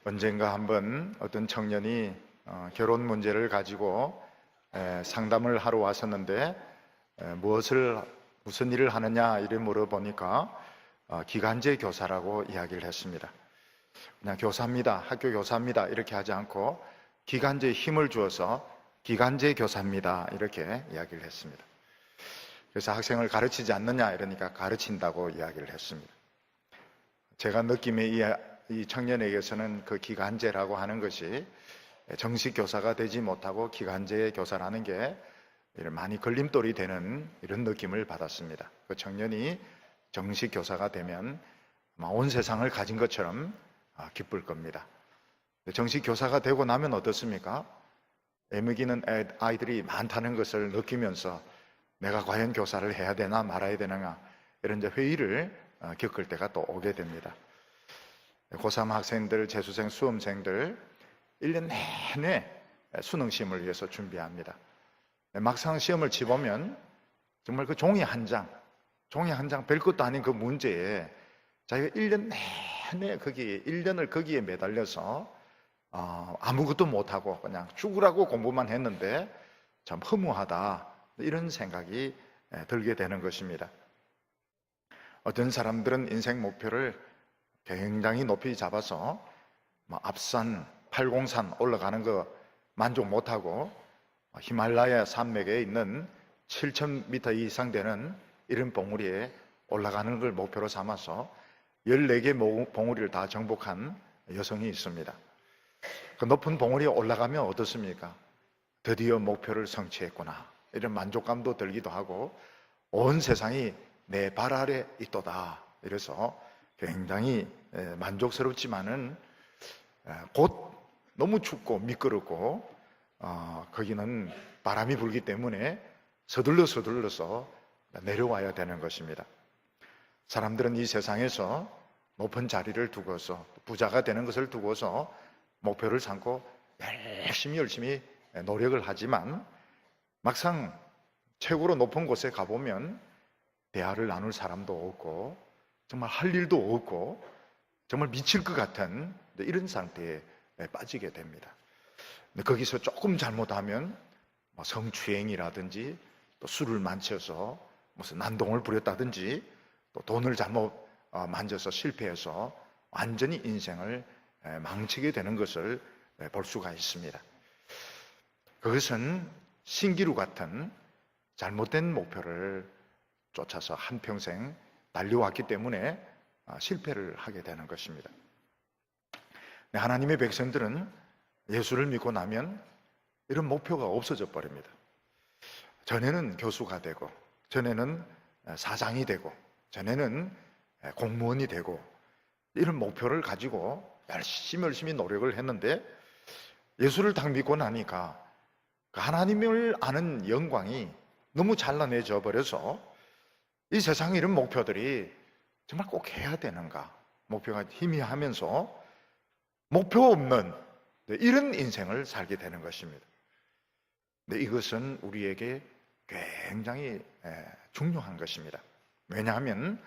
언젠가 한번 어떤 청년이 결혼 문제를 가지고 상담을 하러 왔었는데 무슨 일을 하느냐 이래 물어보니까 기간제 교사라고 이야기를 했습니다. 그냥 교사입니다, 학교 교사입니다 이렇게 하지 않고 기간제에 힘을 주어서 기간제 교사입니다 이렇게 이야기를 했습니다. 그래서 학생을 가르치지 않느냐 이러니까 가르친다고 이야기를 했습니다. 제가 느낌에 이 청년에게서는 그 기간제라고 하는 것이 정식 교사가 되지 못하고 기간제 교사라는 게 많이 걸림돌이 되는 이런 느낌을 받았습니다. 그 청년이 정식 교사가 되면 온 세상을 가진 것처럼 기쁠 겁니다. 정식 교사가 되고 나면 어떻습니까? 애먹이는 아이들이 많다는 것을 느끼면서 내가 과연 교사를 해야 되나 말아야 되나 이런 회의를 겪을 때가 또 오게 됩니다. 고3 학생들, 재수생, 수험생들 1년 내내 수능 시험을 위해서 준비합니다. 막상 시험을 치보면 정말 그 종이 한 장 별것도 아닌 그 문제에 자기가 1년 내내 1년을 거기에 매달려서 아무것도 못하고 그냥 죽으라고 공부만 했는데 참 허무하다 이런 생각이 들게 되는 것입니다. 어떤 사람들은 인생 목표를 굉장히 높이 잡아서 앞산, 팔공산 올라가는 거 만족 못하고 히말라야 산맥에 있는 7,000m 이상 되는 이런 봉우리에 올라가는 걸 목표로 삼아서 14개 봉우리를 다 정복한 여성이 있습니다. 그 높은 봉우리에 올라가면 어떻습니까? 드디어 목표를 성취했구나 이런 만족감도 들기도 하고 온 세상이 내 발 아래 있도다 이래서 굉장히 만족스럽지만은 곧 너무 춥고 미끄럽고 거기는 바람이 불기 때문에 서둘러서 내려와야 되는 것입니다. 사람들은 이 세상에서 높은 자리를 두고서 부자가 되는 것을 두고서 목표를 삼고 열심히 노력을 하지만 막상 최고로 높은 곳에 가보면 대화를 나눌 사람도 없고 정말 할 일도 없고 정말 미칠 것 같은 이런 상태에 빠지게 됩니다. 거기서 조금 잘못하면 성추행이라든지 또 술을 만져서 무슨 난동을 부렸다든지 또 돈을 잘못 만져서 실패해서 완전히 인생을 망치게 되는 것을 볼 수가 있습니다. 그것은 신기루 같은 잘못된 목표를 쫓아서 한평생 달려왔기 때문에 실패를 하게 되는 것입니다. 하나님의 백성들은 예수를 믿고 나면 이런 목표가 없어져 버립니다. 전에는 교수가 되고, 전에는 사장이 되고, 전에는 공무원이 되고 이런 목표를 가지고 열심히 노력을 했는데 예수를 딱 믿고 나니까 하나님을 아는 영광이 너무 찬란해져 버려서 이 세상에 이런 목표들이 정말 꼭 해야 되는가, 목표가 희미하면서 목표 없는 이런 인생을 살게 되는 것입니다. 근데 이것은 우리에게 굉장히 중요한 것입니다. 왜냐하면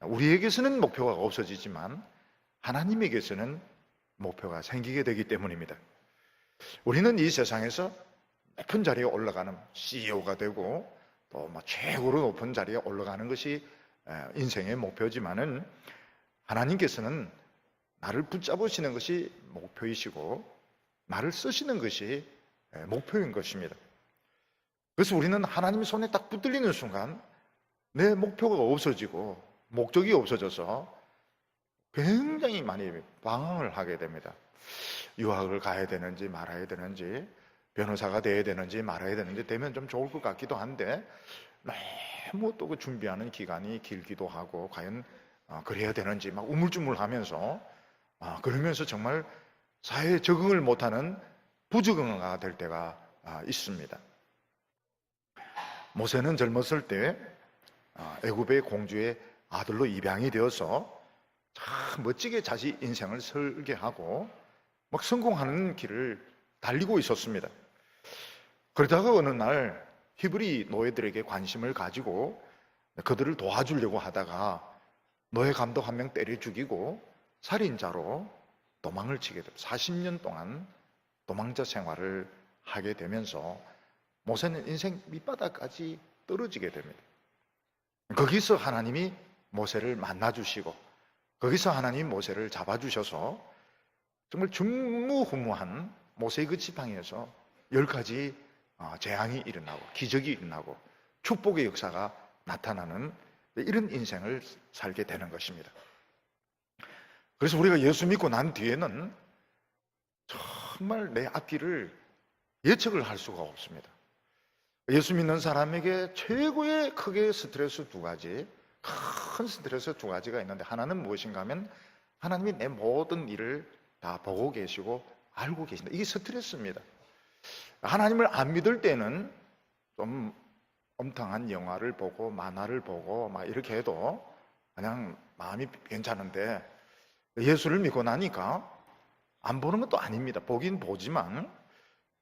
우리에게서는 목표가 없어지지만 하나님에게서는 목표가 생기게 되기 때문입니다. 우리는 이 세상에서 높은 자리에 올라가는 CEO가 되고 또 최고로 높은 자리에 올라가는 것이 인생의 목표지만은 하나님께서는 나를 붙잡으시는 것이 목표이시고 나를 쓰시는 것이 목표인 것입니다. 그래서 우리는 하나님 손에 딱 붙들리는 순간 내 목표가 없어지고 목적이 없어져서 굉장히 많이 방황을 하게 됩니다. 유학을 가야 되는지 말아야 되는지, 변호사가 돼야 되는지 말아야 되는지, 되면 좀 좋을 것 같기도 한데 너무 또 그 준비하는 기간이 길기도 하고 과연 그래야 되는지 막 우물쭈물하면서 그러면서 정말 사회에 적응을 못하는 부적응아가 될 때가 있습니다. 모세는 젊었을 때 애굽의 공주의 아들로 입양이 되어서 참 멋지게 자기 인생을 설계하고 막 성공하는 길을 달리고 있었습니다. 그러다가 어느 날 히브리 노예들에게 관심을 가지고 그들을 도와주려고 하다가 노예 감독 한 명 때려 죽이고 살인자로 도망을 치게 됩니다. 40년 동안 도망자 생활을 하게 되면서 모세는 인생 밑바닥까지 떨어지게 됩니다. 거기서 하나님이 모세를 만나주시고 거기서 하나님 모세를 잡아주셔서 정말 중무후무한 모세의 그 지팡이에서 10가지 재앙이 일어나고 기적이 일어나고 축복의 역사가 나타나는 이런 인생을 살게 되는 것입니다. 그래서 우리가 예수 믿고 난 뒤에는 정말 내 앞길을 예측을 할 수가 없습니다. 예수 믿는 사람에게 최고의 크게 스트레스 두 가지, 큰 스트레스 두 가지가 있는데 하나는 무엇인가 하면 하나님이 내 모든 일을 다 보고 계시고 알고 계신다. 이게 스트레스입니다. 하나님을 안 믿을 때는 좀 엄탕한 영화를 보고 만화를 보고 막 이렇게 해도 그냥 마음이 괜찮은데 예수를 믿고 나니까 안 보는 것도 아닙니다. 보긴 보지만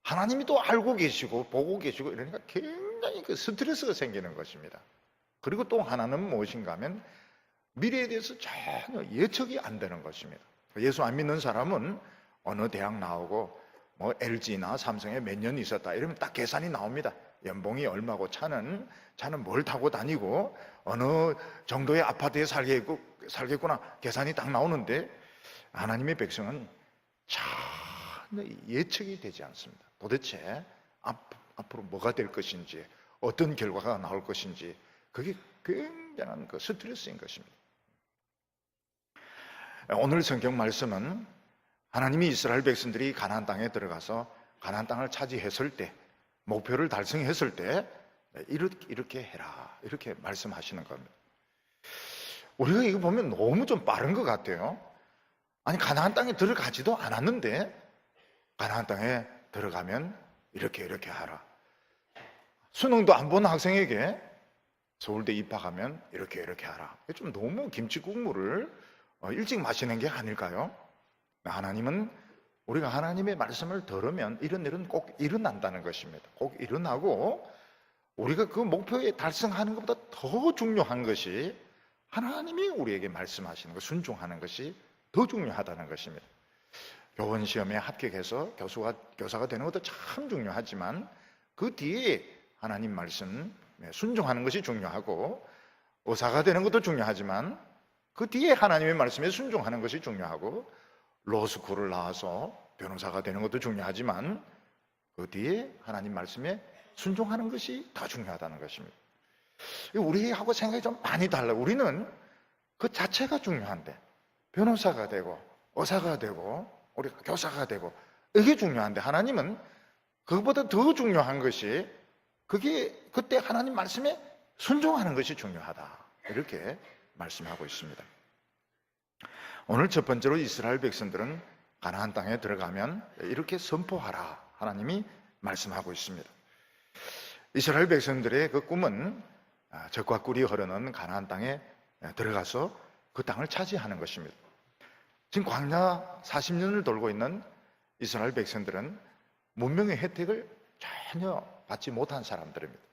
하나님이 또 알고 계시고 보고 계시고 이러니까 굉장히 그 스트레스가 생기는 것입니다. 그리고 또 하나는 무엇인가 하면 미래에 대해서 전혀 예측이 안 되는 것입니다. 예수 안 믿는 사람은 어느 대학 나오고 뭐 LG나 삼성에 몇 년 있었다 이러면 딱 계산이 나옵니다. 연봉이 얼마고 차는 뭘 타고 다니고 어느 정도의 아파트에 살겠구나 계산이 딱 나오는데 하나님의 백성은 전혀 예측이 되지 않습니다. 도대체 앞으로 뭐가 될 것인지 어떤 결과가 나올 것인지 그게 굉장한 그 스트레스인 것입니다. 오늘 성경 말씀은 하나님이 이스라엘 백성들이 가나안 땅에 들어가서 가나안 땅을 차지했을 때 목표를 달성했을 때 이렇게 해라 이렇게 말씀하시는 겁니다. 우리가 이거 보면 너무 좀 빠른 것 같아요. 아니 가나안 땅에 들어가지도 않았는데 가나안 땅에 들어가면 이렇게 하라. 수능도 안 본 학생에게 서울대 입학하면 이렇게 하라. 좀 너무 김치국물을 일찍 마시는 게 아닐까요? 하나님은 우리가 하나님의 말씀을 들으면 이런 일은 꼭 일어난다는 것입니다. 꼭 일어나고 우리가 그 목표에 달성하는 것보다 더 중요한 것이 하나님이 우리에게 말씀하시는 것, 순종하는 것이 더 중요하다는 것입니다. 교원 시험에 합격해서 교사가 되는 것도 참 중요하지만 그 뒤에 하나님 말씀 순종하는 것이 중요하고 의사가 되는 것도 중요하지만 그 뒤에 하나님의 말씀에 순종하는 것이 중요하고 로스쿨을 나와서 변호사가 되는 것도 중요하지만 그 뒤에 하나님 말씀에 순종하는 것이 더 중요하다는 것입니다. 우리하고 생각이 좀 많이 달라요. 우리는 그 자체가 중요한데 변호사가 되고 의사가 되고 우리가 교사가 되고 이게 중요한데 하나님은 그것보다 더 중요한 것이 그때 하나님 말씀에 순종하는 것이 중요하다 이렇게 말씀하고 있습니다. 오늘 첫 번째로 이스라엘 백성들은 가나안 땅에 들어가면 이렇게 선포하라 하나님이 말씀하고 있습니다. 이스라엘 백성들의 그 꿈은 젖과 꿀이 흐르는 가나안 땅에 들어가서 그 땅을 차지하는 것입니다. 지금 광야 40년을 돌고 있는 이스라엘 백성들은 문명의 혜택을 전혀 받지 못한 사람들입니다.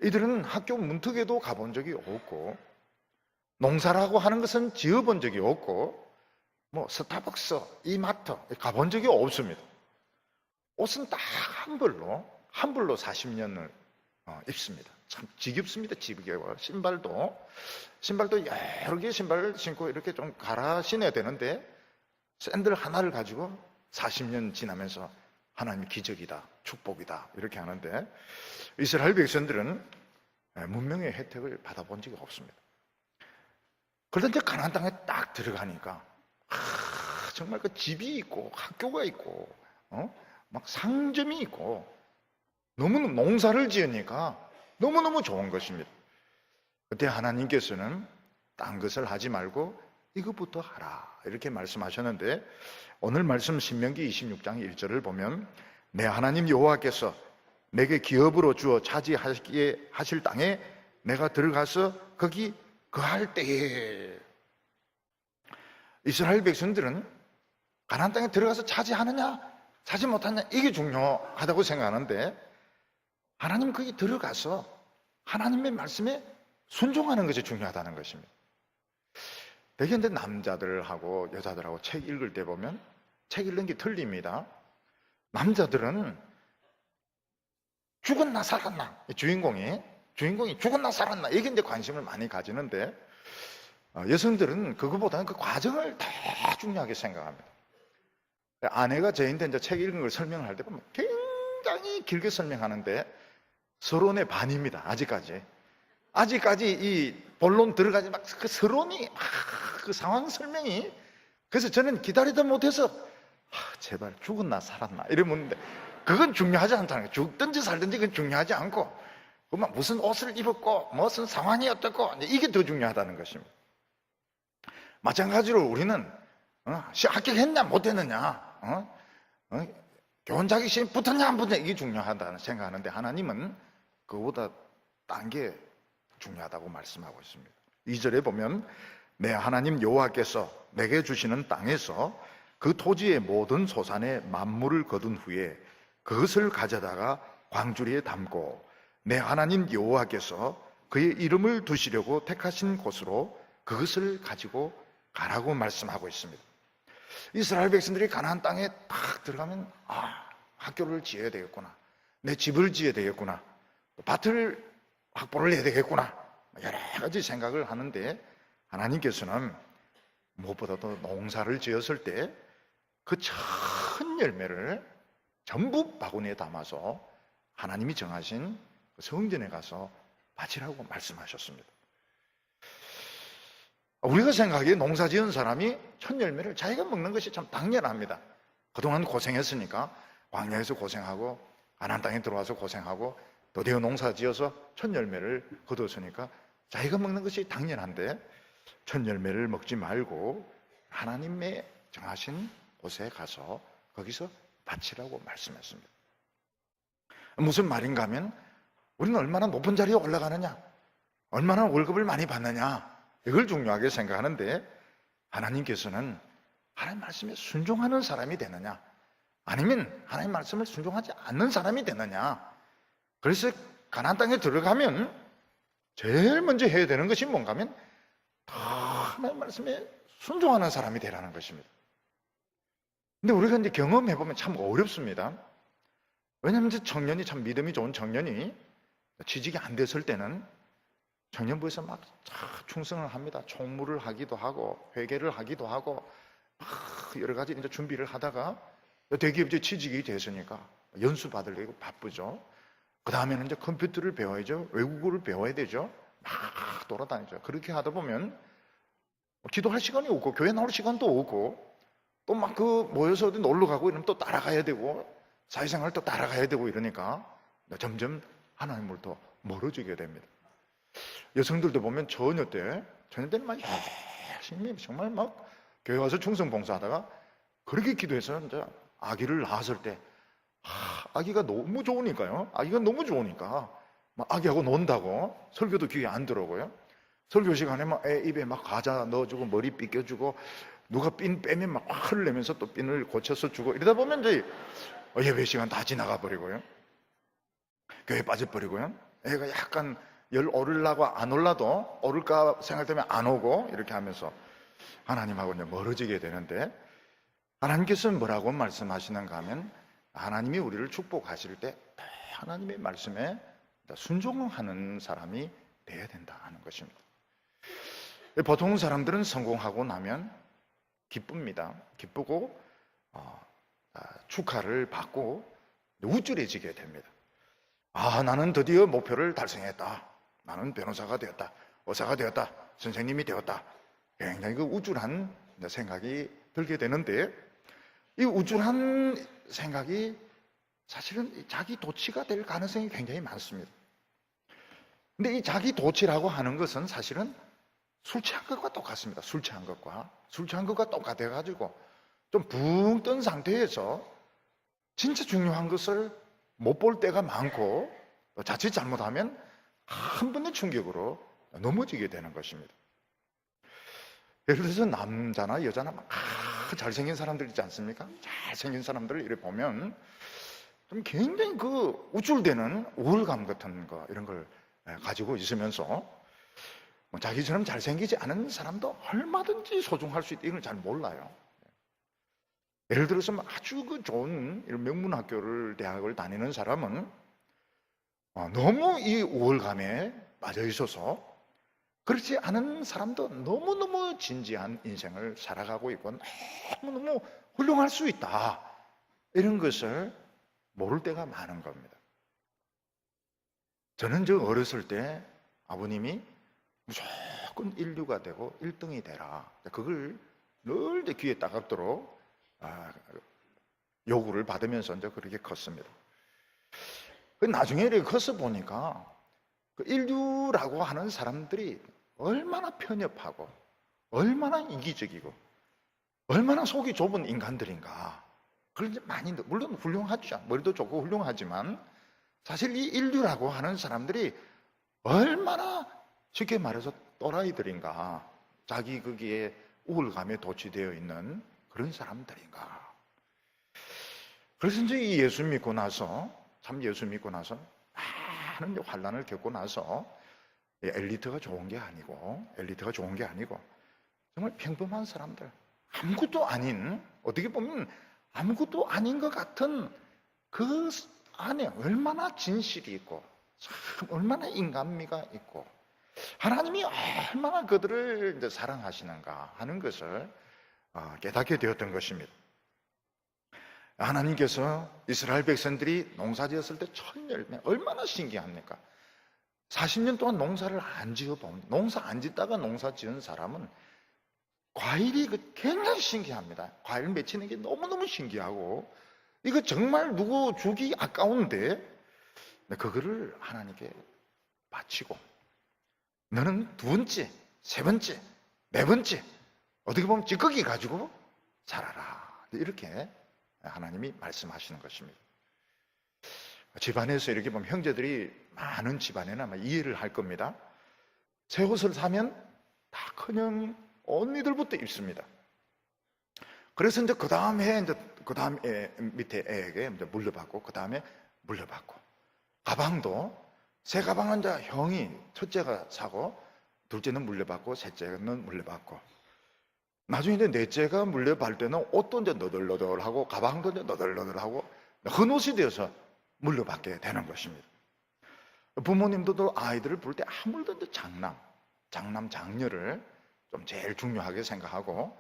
이들은 학교 문턱에도 가본 적이 없고 농사라고 하는 것은 지어본 적이 없고 뭐 스타벅스, 이마트 가본 적이 없습니다. 옷은 딱 한 벌로 40년을 입습니다. 참 지겹습니다. 지겨워. 신발도 여러 개의 신발을 신고 이렇게 좀 갈아 신어야 되는데 샌들 하나를 가지고 40년 지나면서 하나님 기적이다, 축복이다 이렇게 하는데 이스라엘 백성들은 문명의 혜택을 받아본 적이 없습니다. 그런데 가나안 땅에 딱 들어가니까 정말 그 집이 있고 학교가 있고 막 상점이 있고 너무너무 농사를 지으니까 너무너무 좋은 것입니다. 그때 하나님께서는 딴 것을 하지 말고 이것부터 하라 이렇게 말씀하셨는데 오늘 말씀 신명기 26장 1절을 보면 내 하나님 여호와께서 내게 기업으로 주어 차지하시기에 하실 땅에 내가 들어가서 거기 거할 때에 이스라엘 백성들은 가나안 땅에 들어가서 차지하느냐 차지 못하느냐 이게 중요하다고 생각하는데 하나님 거기 들어가서 하나님의 말씀에 순종하는 것이 중요하다는 것입니다. 되게 이제 남자들하고 여자들하고 책 읽을 때 보면 책 읽는 게 틀립니다. 남자들은 죽었나 살았나, 주인공이 죽었나 살았나, 이게 이제 관심을 많이 가지는데, 여성들은 그거보다는 그 과정을 더 중요하게 생각합니다. 아내가 저한테 이제 책 읽은 걸 설명할 때 보면 굉장히 길게 설명하는데 서론의 반입니다. 아직까지 이 본론 들어가지 막 그 서론이 막 그 상황 설명이, 그래서 저는 기다리다 못해서 제발 죽었나 살았나 이래 묻는데, 그건 중요하지 않다는 거예요. 죽든지 살든지 그건 중요하지 않고, 그만 무슨 옷을 입었고 무슨 상황이 어떻고 이게 더 중요하다는 것입니다. 마찬가지로 우리는 합격했냐 못했느냐, 교원 자격시험 붙었냐 안 붙었냐, 이게 중요하다는 생각하는데, 하나님은 그거보다 딴 게 중요하다고 말씀하고 있습니다. 2절에 보면 내 하나님 여호와께서 내게 주시는 땅에서 그 토지의 모든 소산의 만물을 거둔 후에 그것을 가져다가 광주리에 담고 내 하나님 여호와께서 그의 이름을 두시려고 택하신 곳으로 그것을 가지고 가라고 말씀하고 있습니다. 이스라엘 백성들이 가나안 땅에 딱 들어가면 학교를 지어야 되겠구나, 내 집을 지어야 되겠구나, 밭을 확보를 해야 되겠구나, 여러 가지 생각을 하는데, 하나님께서는 무엇보다도 농사를 지었을 때 그 첫 열매를 전부 바구니에 담아서 하나님이 정하신 성전에 가서 바치라고 말씀하셨습니다. 우리가 생각하기에 농사 지은 사람이 첫 열매를 자기가 먹는 것이 참 당연합니다. 그동안 고생했으니까 광야에서 고생하고 가나안 땅에 들어와서 고생하고 드디어 농사 지어서 첫 열매를 거뒀으니까 자기가 먹는 것이 당연한데, 첫 열매를 먹지 말고 하나님의 정하신 곳에 가서 거기서 바치라고 말씀했습니다. 무슨 말인가 하면, 우리는 얼마나 높은 자리에 올라가느냐, 얼마나 월급을 많이 받느냐, 이걸 중요하게 생각하는데, 하나님께서는 하나님 말씀에 순종하는 사람이 되느냐, 아니면 하나님 말씀을 순종하지 않는 사람이 되느냐. 그래서 가나안 땅에 들어가면 제일 먼저 해야 되는 것이 뭔가 하면 하나님 말씀에 순종하는 사람이 되라는 것입니다. 근데 우리가 이제 경험해보면 참 어렵습니다. 왜냐하면 이제 청년이, 참 믿음이 좋은 청년이 취직이 안 됐을 때는 청년부에서 막 충성을 합니다. 총무를 하기도 하고 회계를 하기도 하고 막 여러 가지 이제 준비를 하다가 대기업에 취직이 됐으니까 연수 받으려고 바쁘죠. 그 다음에는 이제 컴퓨터를 배워야죠. 외국어를 배워야 되죠. 막 돌아다니죠. 그렇게 하다 보면 기도할 시간이 없고 교회 나올 시간도 없고, 또 막 모여서 어디 놀러 가고 이러면 또 따라가야 되고 사회생활 또 따라가야 되고 이러니까 점점 하나님으로부터 멀어지게 됩니다. 여성들도 보면 저녁 때는 막 열심히 정말 막 교회 와서 충성 봉사하다가 그렇게 기도해서 이제 아기를 낳았을 때 아기가 너무 좋으니까요. 아기가 너무 좋으니까 막 아기하고 논다고 설교도 귀에 안 들어오고요. 설교 시간에 막 애 입에 막 과자 넣어주고 머리 빗겨주고 누가 핀 빼면 막 화를 내면서 또 핀을 고쳐서 주고 이러다 보면 이제 예배 시간 다 지나가 버리고요. 교회 빠져버리고요. 애가 약간 열 오르려고 안 올라도 오를까 생각되면 안 오고 이렇게 하면서 하나님하고 이제 멀어지게 되는데, 하나님께서는 뭐라고 말씀하시는가 하면, 하나님이 우리를 축복하실 때 하나님의 말씀에 순종하는 사람이 돼야 된다 하는 것입니다. 보통 사람들은 성공하고 나면 기쁩니다. 기쁘고 축하를 받고 우쭐해지게 됩니다. 나는 드디어 목표를 달성했다. 나는 변호사가 되었다. 의사가 되었다. 선생님이 되었다. 굉장히 그 우쭐한 생각이 들게 되는데, 이 우쭐한 생각이 사실은 자기 도취가 될 가능성이 굉장히 많습니다. 근데 이 자기 도취라고 하는 것은 사실은 술 취한 것과 똑같습니다. 술 취한 것과 똑같아가지고 좀 붕 뜬 상태에서 진짜 중요한 것을 못 볼 때가 많고, 자칫 잘못하면 한 번의 충격으로 넘어지게 되는 것입니다. 예를 들어서 남자나 여자나 막 잘생긴 사람들 있지 않습니까? 잘생긴 사람들을 이렇게 보면 좀 굉장히 우쭐대는 우울감 같은 거 이런 걸 가지고 있으면서 자기처럼 잘생기지 않은 사람도 얼마든지 소중할 수 있다. 이걸 잘 몰라요. 예를 들어서 아주 좋은 이런 명문 학교를, 대학을 다니는 사람은 너무 이 우월감에 빠져 있어서 그렇지 않은 사람도 너무너무 진지한 인생을 살아가고 있고 너무너무 훌륭할 수 있다. 이런 것을 모를 때가 많은 겁니다. 저는 어렸을 때 아버님이 무조건 인류가 되고 1등이 되라. 그걸 늘 귀에 따갑도록 요구를 받으면서 이제 그렇게 컸습니다. 나중에 이렇게 커서 보니까 그 인류라고 하는 사람들이 얼마나 편협하고 얼마나 이기적이고 얼마나 속이 좁은 인간들인가. 그런 많이, 물론 훌륭하죠. 머리도 좋고 훌륭하지만 사실 이 인류라고 하는 사람들이 얼마나 쉽게 말해서 또라이들인가. 자기 거기에 우울감에 도취되어 있는 그런 사람들인가. 그래서 이제 이 예수 믿고 나서, 참 예수 믿고 나서 많은 환난을 겪고 나서 엘리트가 좋은 게 아니고 정말 평범한 사람들, 아무것도 아닌, 어떻게 보면 아무것도 아닌 것 같은 그 안에 얼마나 진실이 있고 참 얼마나 인간미가 있고 하나님이 얼마나 그들을 이제 사랑하시는가 하는 것을 깨닫게 되었던 것입니다. 하나님께서 이스라엘 백성들이 농사 지었을 때 첫 열매 얼마나 신기합니까? 40년 동안 농사를 안 지어본, 농사 안 짓다가 농사 지은 사람은 과일이 굉장히 신기합니다. 과일 맺히는 게 너무너무 신기하고 이거 정말 누구 주기 아까운데 그거를 하나님께 바치고 너는 두 번째, 세 번째, 네 번째 어떻게 보면 찌꺼기 가지고 살아라. 이렇게 하나님이 말씀하시는 것입니다. 집안에서 이렇게 보면 형제들이 많은 집안에는 아마 이해를 할 겁니다. 새 옷을 사면 다 커녕 언니들부터 입습니다. 그래서 이제 그 다음에 밑에 애에게 이제 물려받고 그 다음에 물려받고 가방도 새 가방은 이제 형이 첫째가 사고 둘째는 물려받고 셋째는 물려받고 나중에 이제 넷째가 물려받을 때는 옷도 이제 너덜너덜하고 가방도 이제 너덜너덜하고 헌옷이 되어서 물려받게 되는 것입니다. 부모님들도 아이들을 부를 때 아무래도 이제 장남, 장녀를 좀 제일 중요하게 생각하고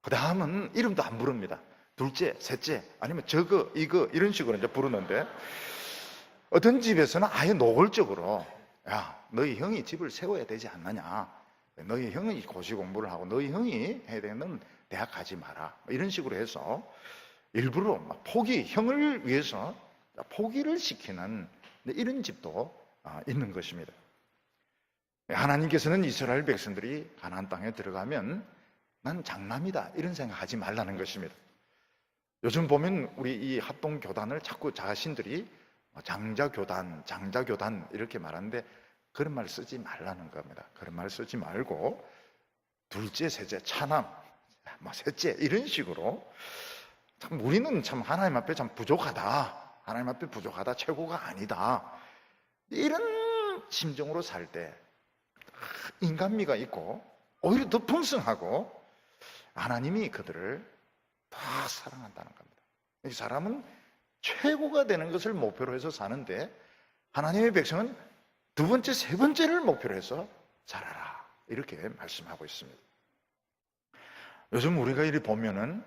그 다음은 이름도 안 부릅니다. 둘째, 셋째 아니면 저거, 이거 이런 식으로 이제 부르는데 어떤 집에서는 아예 노골적으로 야, 너희 형이 집을 세워야 되지 않느냐, 너희 형이 고시 공부를 하고 너희 형이 해야 되는 대학 가지 마라 이런 식으로 해서 일부러 형을 위해서 포기를 시키는 이런 집도 있는 것입니다. 하나님께서는 이스라엘 백성들이 가나안 땅에 들어가면 난 장남이다 이런 생각하지 말라는 것입니다. 요즘 보면 우리 이 합동교단을 자꾸 자신들이 장자교단 이렇게 말하는데 그런 말 쓰지 말라는 겁니다. 그런 말 쓰지 말고 둘째, 셋째, 차남, 셋째 이런 식으로 참 우리는 참 하나님 앞에 참 부족하다. 하나님 앞에 부족하다. 최고가 아니다. 이런 심정으로 살 때 인간미가 있고 오히려 더 풍성하고 하나님이 그들을 더 사랑한다는 겁니다. 이 사람은 최고가 되는 것을 목표로 해서 사는데 하나님의 백성은 두 번째, 세 번째를 목표로 해서 살아라 이렇게 말씀하고 있습니다. 요즘 우리가 이리 보면은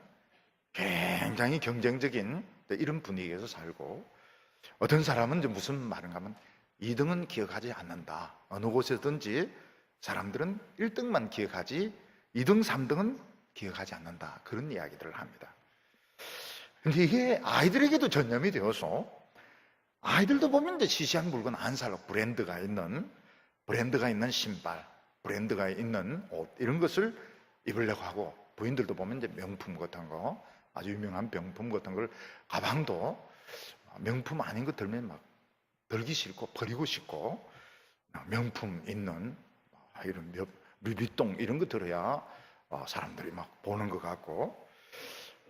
굉장히 경쟁적인 이런 분위기에서 살고 어떤 사람은 이제 무슨 말인가 하면 2등은 기억하지 않는다. 어느 곳에든지 사람들은 1등만 기억하지 2등, 3등은 기억하지 않는다. 그런 이야기들을 합니다. 근데 이게 아이들에게도 전염이 되어서 아이들도 보면 이제 시시한 물건 안 사고 브랜드가 있는 신발, 브랜드가 있는 옷 이런 것을 입으려고 하고 부인들도 보면 이제 명품 같은 거 아주 유명한 명품 같은 걸 가방도 명품 아닌 거 들면 막 들기 싫고 버리고 싶고 명품 있는 이런 루비통 이런 거 들어야 사람들이 막 보는 것 같고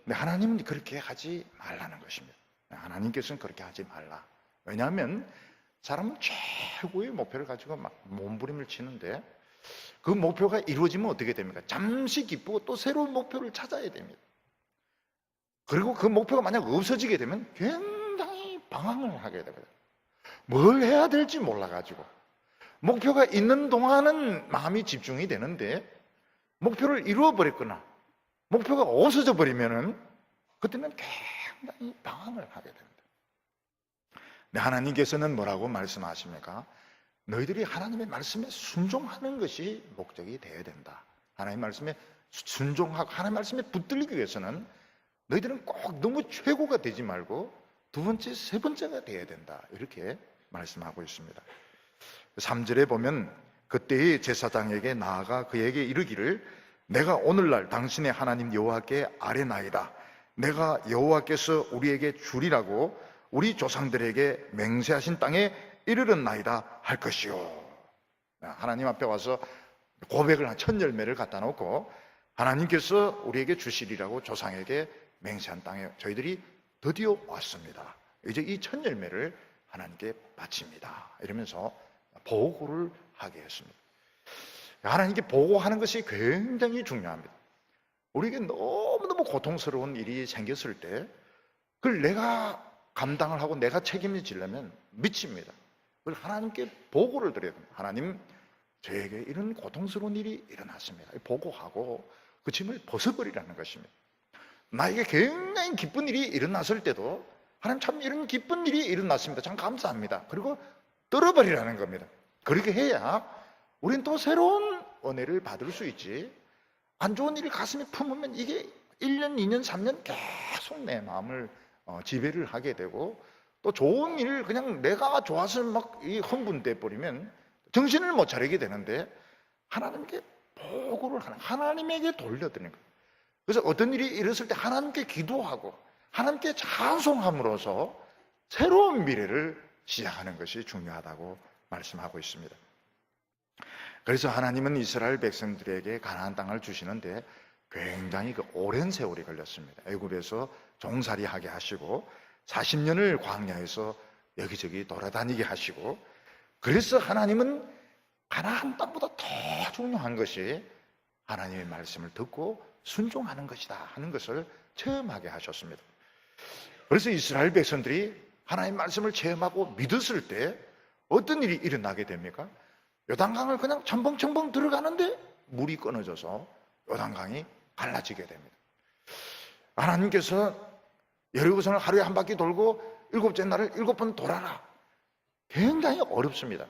근데 하나님은 그렇게 하지 말라는 것입니다. 하나님께서는 그렇게 하지 말라. 왜냐하면 사람은 최고의 목표를 가지고 막 몸부림을 치는데 그 목표가 이루어지면 어떻게 됩니까? 잠시 기쁘고 또 새로운 목표를 찾아야 됩니다. 그리고 그 목표가 만약 없어지게 되면 굉장히 방황을 하게 됩니다. 뭘 해야 될지 몰라가지고. 목표가 있는 동안은 마음이 집중이 되는데 목표를 이루어버렸거나 목표가 없어져 버리면은 그때는 굉장히 방황을 하게 됩니다. 근데 하나님께서는 뭐라고 말씀하십니까? 너희들이 하나님의 말씀에 순종하는 것이 목적이 되어야 된다. 하나님 말씀에 순종하고 하나님 말씀에 붙들리기 위해서는 너희들은 꼭 너무 최고가 되지 말고 두 번째, 세 번째가 되어야 된다. 이렇게 말씀하고 있습니다. 3절에 보면 그때의 제사장에게 나아가 그에게 이르기를 내가 오늘날 당신의 하나님 여호와께 아뢰나이다. 내가 여호와께서 우리에게 주리라고 우리 조상들에게 맹세하신 땅에 이르렀나이다 할 것이요. 하나님 앞에 와서 고백을 한 첫 열매를 갖다 놓고 하나님께서 우리에게 주시리라고 조상에게 맹세한 땅에 저희들이 드디어 왔습니다. 이제 이 첫 열매를 하나님께 바칩니다. 이러면서 보고를 하게 했습니다. 하나님께 보고하는 것이 굉장히 중요합니다. 우리에게 너무너무 고통스러운 일이 생겼을 때 그걸 내가 감당을 하고 내가 책임을 지려면 미칩니다. 그걸 하나님께 보고를 드려야 됩니다. 하나님, 저에게 이런 고통스러운 일이 일어났습니다. 보고하고 그 짐을 벗어버리라는 것입니다. 나에게 굉장히 기쁜 일이 일어났을 때도 하나님 참 이런 기쁜 일이 일어났습니다. 참 감사합니다. 그리고 떨어버리라는 겁니다. 그렇게 해야 우린 또 새로운 은혜를 받을 수 있지. 안 좋은 일을 가슴에 품으면 이게 1년, 2년, 3년 계속 내 마음을 지배를 하게 되고 또 좋은 일을 그냥 내가 좋아서 막 흥분돼 버리면 정신을 못 차리게 되는데 하나님께 보고를 하나님에게 돌려드리는 거예요. 그래서 어떤 일이 일었을 때 하나님께 기도하고 하나님께 찬송함으로써 새로운 미래를 시작하는 것이 중요하다고 말씀하고 있습니다. 그래서 하나님은 이스라엘 백성들에게 가나안 땅을 주시는데 굉장히 오랜 세월이 걸렸습니다. 애굽에서 종살이하게 하시고 40년을 광야에서 여기저기 돌아다니게 하시고 그래서 하나님은 가나안 땅보다 더 중요한 것이 하나님의 말씀을 듣고 순종하는 것이다 하는 것을 체험하게 하셨습니다. 그래서 이스라엘 백성들이 하나님의 말씀을 체험하고 믿었을 때 어떤 일이 일어나게 됩니까? 요단강을 그냥 첨벙첨벙 들어가는데 물이 끊어져서 요단강이 갈라지게 됩니다. 하나님께서 여리고성을 하루에 한 바퀴 돌고 일곱째 날을 7번 돌아라. 굉장히 어렵습니다.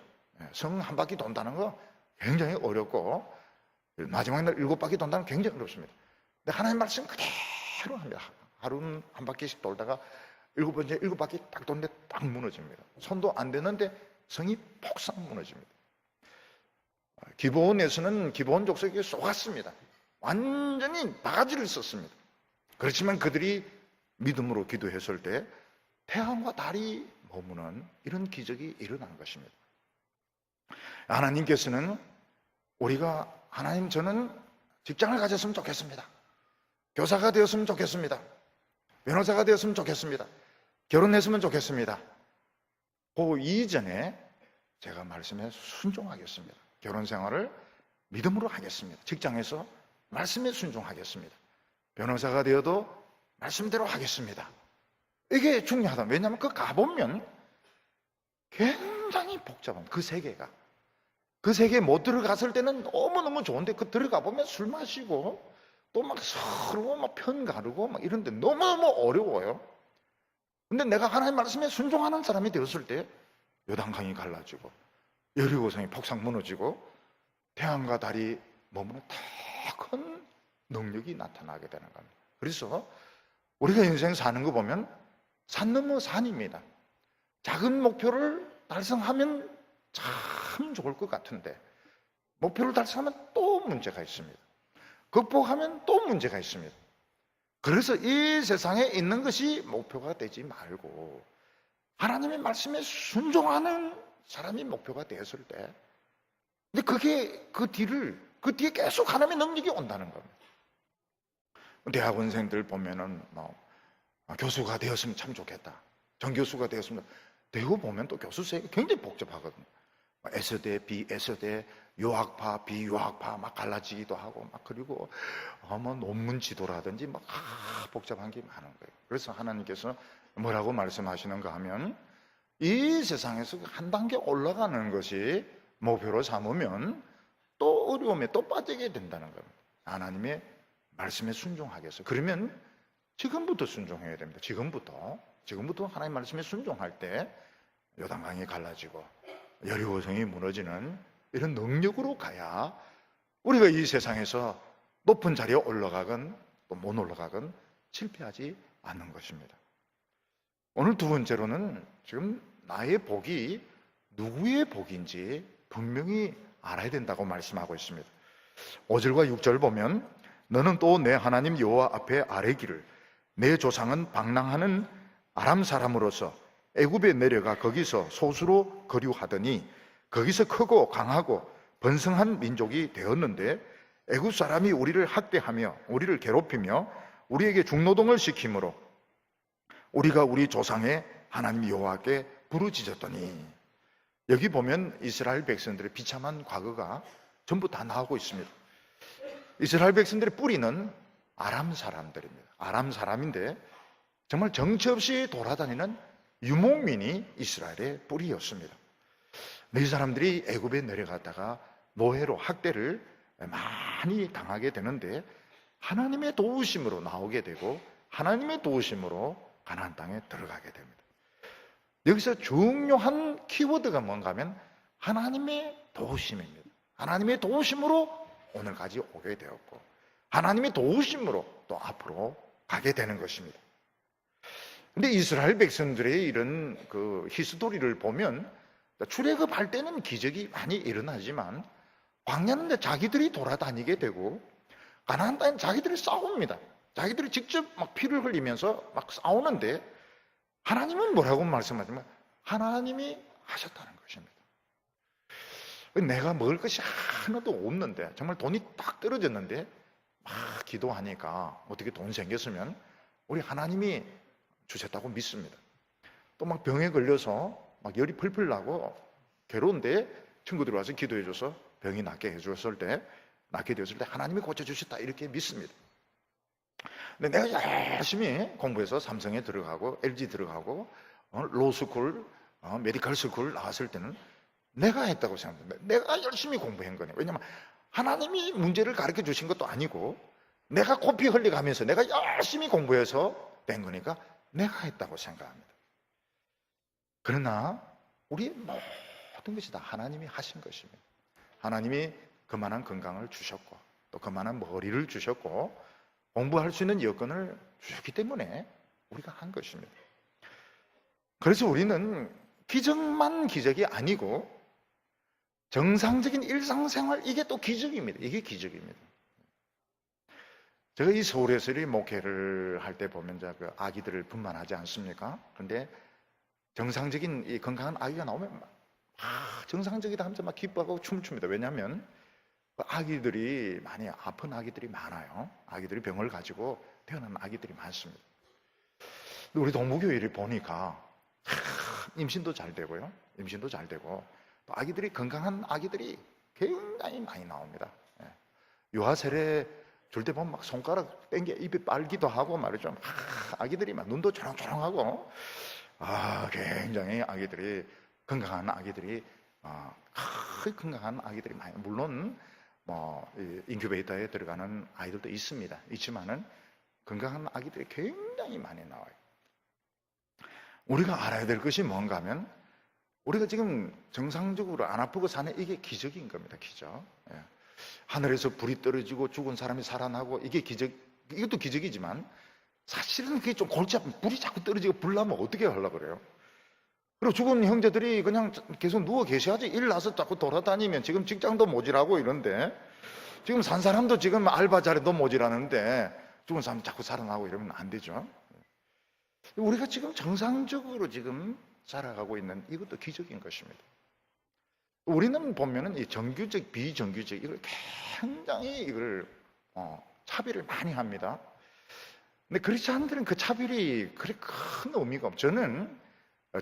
성 한 바퀴 돈다는 거 굉장히 어렵고 마지막 날 7바퀴 돈다는 거 굉장히 어렵습니다. 근데 하나님 말씀 그대로 합니다. 하루는 한 바퀴씩 돌다가 7바퀴 딱 도는데 딱 무너집니다. 손도 안 대는데 성이 폭삭 무너집니다. 기브온에서는 기브온 족속이 쏘갔습니다. 완전히 바가지를 썼습니다. 그렇지만 그들이 믿음으로 기도했을 때 태양과 달이 머무는 이런 기적이 일어난 것입니다. 하나님께서는 우리가 하나님 저는 직장을 가졌으면 좋겠습니다. 교사가 되었으면 좋겠습니다. 변호사가 되었으면 좋겠습니다. 결혼했으면 좋겠습니다. 그 이전에 제가 말씀에 순종하겠습니다. 결혼 생활을 믿음으로 하겠습니다. 직장에서 말씀에 순종하겠습니다. 변호사가 되어도 말씀대로 하겠습니다. 이게 중요하다. 왜냐하면 그 가보면 굉장히 복잡한 그 세계가. 그 세계에 못 들어갔을 때는 너무너무 좋은데 그 들어가 보면 술 마시고 또 막 서로 막 편 가르고 막 이런데 너무너무 어려워요. 근데 내가 하나님 말씀에 순종하는 사람이 되었을 때 요단강이 갈라지고 여리고성이 폭삭 무너지고 태양과 달이 머무는 더 큰 능력이 나타나게 되는 겁니다. 그래서 우리가 인생 사는 거 보면 산 넘어 산입니다. 작은 목표를 달성하면 참 좋을 것 같은데 목표를 달성하면 또 문제가 있습니다. 극복하면 또 문제가 있습니다. 그래서 이 세상에 있는 것이 목표가 되지 말고 하나님의 말씀에 순종하는 사람이 목표가 되었을 때 근데 그게 그 뒤에 계속 하나님의 능력이 온다는 겁니다. 대학원생들 보면은 교수가 되었으면 참 좋겠다. 정교수가 되었으면 되고 보면 또 교수 세계가 굉장히 복잡하거든요. S대, BS대, 유학파, 비유학파 막 갈라지기도 하고 막 그리고 뭐 논문 지도라든지 막 복잡한 게 많은 거예요. 그래서 하나님께서 뭐라고 말씀하시는가 하면 이 세상에서 한 단계 올라가는 것이 목표로 삼으면 또 어려움에 또 빠지게 된다는 겁니다. 하나님의 말씀에 순종하겠어요. 그러면 지금부터 순종해야 됩니다. 지금부터 하나님 말씀에 순종할 때 요단강이 갈라지고 여리고성이 무너지는 이런 능력으로 가야 우리가 이 세상에서 높은 자리에 올라가건 또 못 올라가건 실패하지 않는 것입니다. 오늘 두 번째로는 지금 나의 복이 누구의 복인지 분명히 알아야 된다고 말씀하고 있습니다. 5절과 6절 보면 너는 또 내 하나님 여호와 앞에 아뢰기를 내 조상은 방랑하는 아람 사람으로서 애굽에 내려가 거기서 소수로 거류하더니 거기서 크고 강하고 번성한 민족이 되었는데 애굽 사람이 우리를 학대하며 우리를 괴롭히며 우리에게 중노동을 시키므로 우리가 우리 조상의 하나님 여호와께 부르짖었더니, 여기 보면 이스라엘 백성들의 비참한 과거가 전부 다 나오고 있습니다. 이스라엘 백성들의 뿌리는 아람 사람들입니다. 아람 사람인데 정말 정처 없이 돌아다니는 유목민이 이스라엘의 뿌리였습니다. 이 사람들이 애굽에 내려갔다가 노예로 학대를 많이 당하게 되는데 하나님의 도우심으로 나오게 되고 하나님의 도우심으로 가나안 땅에 들어가게 됩니다. 여기서 중요한 키워드가 뭔가 하면 하나님의 도우심입니다. 하나님의 도우심으로 오늘까지 오게 되었고 하나님의 도우심으로 또 앞으로 가게 되는 것입니다. 근데 이스라엘 백성들의 이런 그 히스토리를 보면 출애굽할 때는 기적이 많이 일어나지만 광야는 자기들이 돌아다니게 되고 가나안 땅은 자기들이 싸웁니다. 자기들이 직접 막 피를 흘리면서 막 싸우는데 하나님은 뭐라고 말씀하시면 하나님이 하셨다는 것입니다. 내가 먹을 것이 하나도 없는데 정말 돈이 딱 떨어졌는데 막 기도하니까 어떻게 돈 생겼으면 우리 하나님이 주셨다고 믿습니다. 또 막 병에 걸려서 막 열이 풀풀 나고 괴로운데 친구들이 와서 기도해줘서 병이 낫게 되었을 때 하나님이 고쳐주셨다 이렇게 믿습니다. 근데 내가 열심히 공부해서 삼성에 들어가고 LG 들어가고 로스쿨, 메디컬 스쿨 나왔을 때는 내가 했다고 생각합니다. 내가 열심히 공부한 거네요. 왜냐하면 하나님이 문제를 가르쳐 주신 것도 아니고 내가 코피 흘려가면서 내가 열심히 공부해서 된 거니까 내가 했다고 생각합니다. 그러나 우리의 모든 것이 다 하나님이 하신 것입니다. 하나님이 그만한 건강을 주셨고 또 그만한 머리를 주셨고 공부할 수 있는 여건을 주셨기 때문에 우리가 한 것입니다. 그래서 우리는 기적만 기적이 아니고 정상적인 일상생활, 이게 또 기적입니다. 이게 기적입니다. 제가 이 서울에서 목회를 할 때 보면 그 아기들을 분만하지 않습니까? 그런데 정상적인 이 건강한 아기가 나오면 정상적이다 하면서 막 기뻐하고 춤을 춥니다. 왜냐하면 아기들이 많이 아픈 아기들이 많아요. 아기들이 병을 가지고 태어난 아기들이 많습니다. 우리 동무교회를 보니까 임신도 잘 되고요. 임신도 잘 되고 또 아기들이 건강한 아기들이 굉장히 많이 나옵니다. 유아 세례 줄 때 보면 막 손가락 땡겨 입이 빨기도 하고 말이죠. 아기들이 막 눈도 초롱초롱하고 굉장히 아기들이 건강한 아기들이 건강한 아기들이 많이, 물론 뭐 인큐베이터에 들어가는 아이들도 있지만은 건강한 아기들이 굉장히 많이 나와요. 우리가 알아야 될 것이 뭔가 하면 우리가 지금 정상적으로 안 아프고 사는 이게 기적인 겁니다. 기적. 하늘에서 불이 떨어지고 죽은 사람이 살아나고 이게 기적, 이것도 기적이지만 사실은 그게 좀 골치 아픈, 불이 자꾸 떨어지고 불 나면 어떻게 하려고 그래요? 그리고 죽은 형제들이 그냥 계속 누워 계셔야지 일 나서 자꾸 돌아다니면 지금 직장도 모질하고 이런데 지금 산 사람도 지금 알바 자리도 모질하는데 죽은 사람 자꾸 살아나고 이러면 안 되죠. 우리가 지금 정상적으로 지금 살아가고 있는 이것도 기적인 것입니다. 우리는 보면은 이 정규직, 비정규직 이걸 굉장히 이걸 차별을 많이 합니다. 근데 그렇지 않은 데는 그 차별이 그렇게 큰 의미가 없죠. 저는